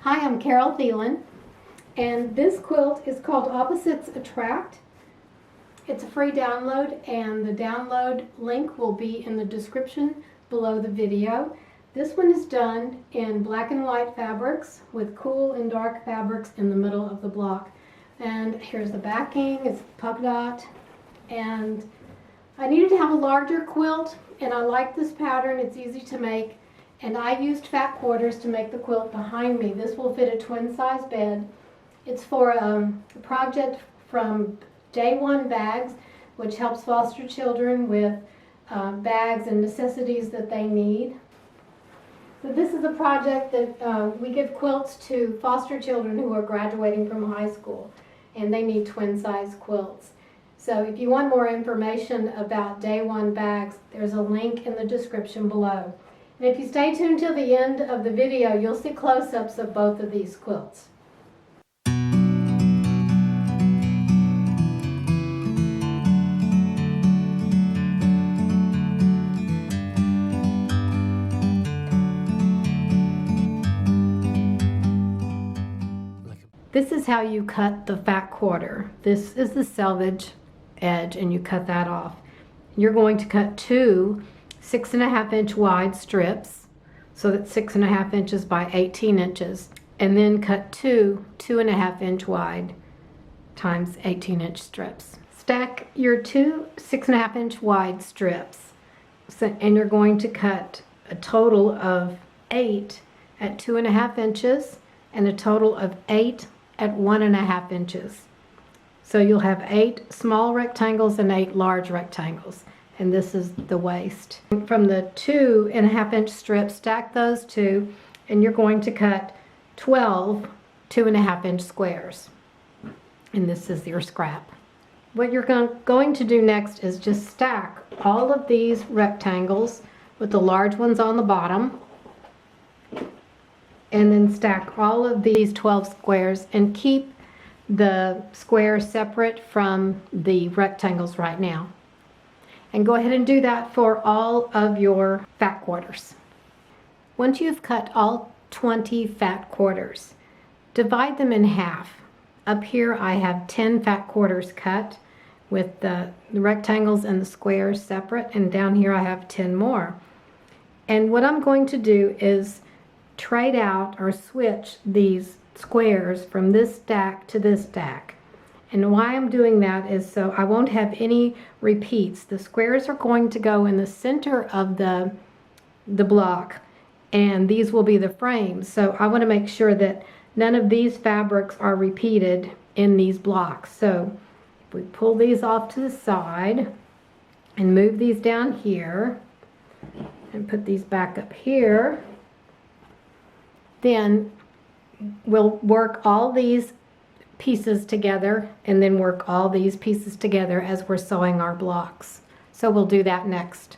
Hi, I'm Carol Thielen, and this quilt is called Opposites Attract. It's a free download, and the download link will be in the description below the video. This one is done in black and white fabrics with cool and dark fabrics in the middle of the block. And here's the backing, it's polka dot, and I needed to have a larger quilt, and I like this pattern, it's easy to make. And I used fat quarters to make the quilt behind me. This will fit a twin size bed. It's for a project from Day One Bags, which helps foster children with bags and necessities that they need. So this is a project that we give quilts to foster children who are graduating from high school, and they need twin size quilts. So if you want more information about Day One Bags, there's a link in the description below. And if you stay tuned till the end of the video, you'll see close-ups of both of these quilts. This is how you cut the fat quarter. This is the selvage edge, and you cut that off. You're going to cut two 6.5 inch wide strips, so that's 6.5 inches by 18 inches, and then cut two 2.5 inch wide times 18 inch strips. Stack your two 6.5 inch wide strips, and you're going to cut a total of 8 at 2.5 inches and a total of 8 at 1.5 inches. So you'll have 8 small rectangles and 8 large rectangles. And this is the waist. From the 2.5 inch strips, stack those two, and you're going to cut 12 2.5 inch squares. And this is your scrap. What you're going to do next is just stack all of these rectangles with the large ones on the bottom, and then stack all of these 12 squares and keep the squares separate from the rectangles right now. And go ahead and do that for all of your fat quarters. Once you've cut all 20 fat quarters, divide them in half. Up here I have 10 fat quarters cut with the rectangles and the squares separate, and down here I have 10 more. And what I'm going to do is trade out or switch these squares from this stack to this stack. And why I'm doing that is so I won't have any repeats. The squares are going to go in the center of the block, and these will be the frames. So I want to make sure that none of these fabrics are repeated in these blocks. So if we pull these off to the side and move these down here and put these back up here, then we'll work all these pieces together and then work all these pieces together as we're sewing our blocks. So we'll do that next.